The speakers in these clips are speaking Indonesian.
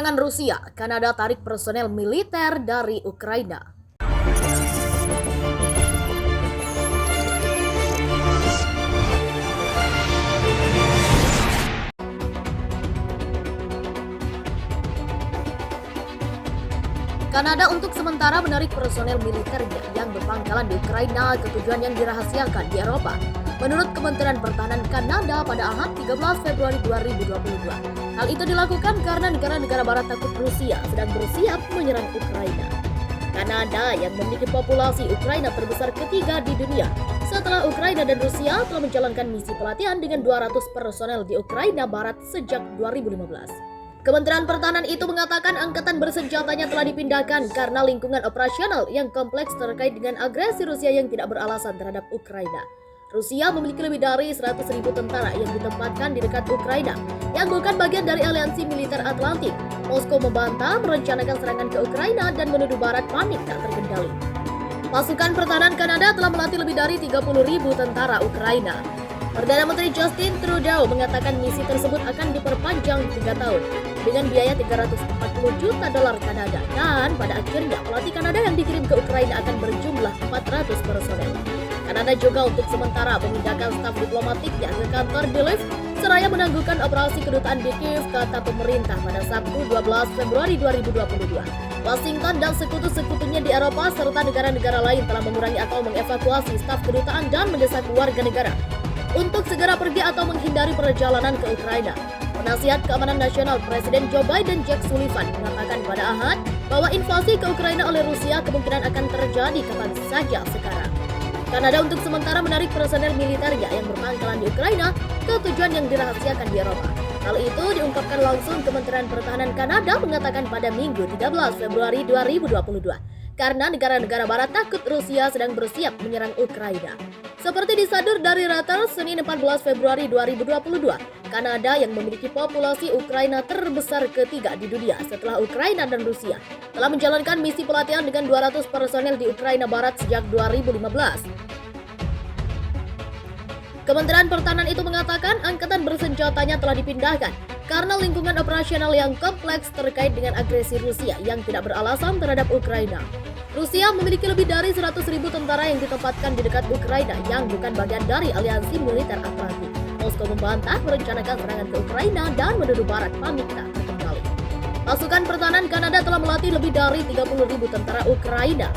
Serangan Rusia, Kanada tarik personel militer dari Ukraina. Kanada untuk sementara menarik personel militernya yang berpangkalan di Ukraina ke tujuan yang dirahasiakan di Eropa. Menurut Kementerian Pertahanan Kanada pada Ahad 13 Februari 2022. Hal itu dilakukan karena negara-negara barat takut Rusia sedang bersiap menyerang Ukraina. Kanada yang memiliki populasi Ukraina terbesar ketiga di dunia setelah Ukraina dan Rusia telah menjalankan misi pelatihan dengan 200 personel di Ukraina Barat sejak 2015. Kementerian Pertahanan itu mengatakan angkatan bersenjatanya telah dipindahkan karena lingkungan operasional yang kompleks terkait dengan agresi Rusia yang tidak beralasan terhadap Ukraina. Rusia memiliki lebih dari 100.000 tentara yang ditempatkan di dekat Ukraina yang bukan bagian dari aliansi militer Atlantik. Moskow membantah merencanakan serangan ke Ukraina dan menuduh Barat panik tak terkendali. Pasukan pertahanan Kanada telah melatih lebih dari 30.000 tentara Ukraina. Perdana Menteri Justin Trudeau mengatakan misi tersebut akan diperpanjang 3 tahun dengan biaya 340 juta dolar Kanada dan pada akhirnya pelatih Kanada yang dikirim ke Ukraina akan berjumlah 400 personel. Kanada juga untuk sementara memindahkan staf diplomatiknya ke kantor di Lviv seraya menangguhkan operasi kedutaan di Kiev, kata pemerintah pada Sabtu 12 Februari 2022. Washington dan sekutu-sekutunya di Eropa serta negara-negara lain telah mengurangi atau mengevakuasi staf kedutaan dan mendesak warga negara untuk segera pergi atau menghindari perjalanan ke Ukraina. Penasihat Keamanan Nasional Presiden Joe Biden Jake Sullivan mengatakan pada Ahad bahwa invasi ke Ukraina oleh Rusia kemungkinan akan terjadi kapan saja sekarang. Kanada untuk sementara menarik personel militernya yang berpangkalan di Ukraina ke tujuan yang dirahasiakan di Eropa. Hal itu diungkapkan langsung Kementerian Pertahanan Kanada mengatakan pada Minggu 13 Februari 2022 karena negara-negara barat takut Rusia sedang bersiap menyerang Ukraina. Seperti disadur dari Reuters Senin 14 Februari 2022, Kanada yang memiliki populasi Ukraina terbesar ketiga di dunia setelah Ukraina dan Rusia telah menjalankan misi pelatihan dengan 200 personel di Ukraina Barat sejak 2015. Kementerian Pertahanan itu mengatakan angkatan bersenjatanya telah dipindahkan karena lingkungan operasional yang kompleks terkait dengan agresi Rusia yang tidak beralasan terhadap Ukraina. Rusia memiliki lebih dari 100.000 tentara yang ditempatkan di dekat Ukraina yang bukan bagian dari aliansi militer Atlantik. Moskow membantah merencanakan serangan ke Ukraina dan menuduh Barat panik tak terkendali. Pasukan pertahanan Kanada telah melatih lebih dari 30.000 tentara Ukraina.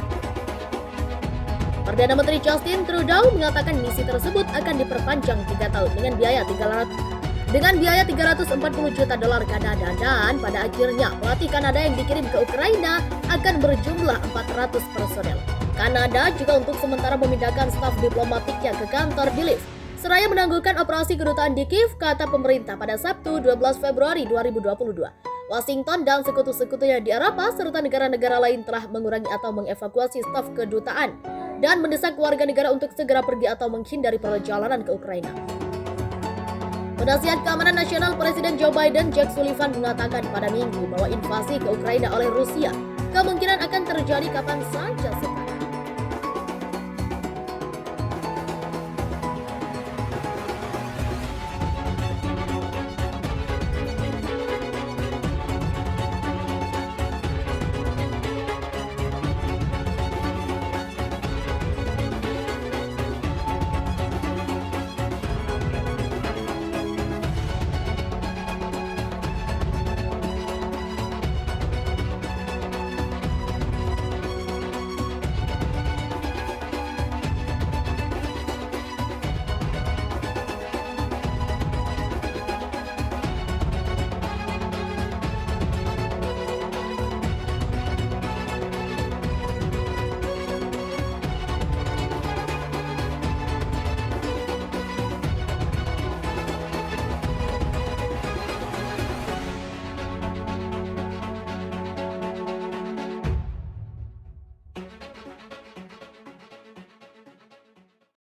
Perdana Menteri Justin Trudeau mengatakan misi tersebut akan diperpanjang 3 tahun dengan biaya 340 juta dolar Kanada dan pada akhirnya pelatih Kanada yang dikirim ke Ukraina akan berjumlah 400 personel. Kanada juga untuk sementara memindahkan staf diplomatiknya ke kantor di Lviv seraya menangguhkan operasi kedutaan di Kiev, kata pemerintah pada Sabtu 12 Februari 2022. Washington dan sekutu-sekutunya di Eropa serta negara-negara lain telah mengurangi atau mengevakuasi staf kedutaan dan mendesak warga negara untuk segera pergi atau menghindari perjalanan ke Ukraina. Penasihat Keamanan Nasional Presiden Joe Biden Jake Sullivan mengatakan pada Minggu bahwa invasi ke Ukraina oleh Rusia kemungkinan akan terjadi kapan saja sekarang.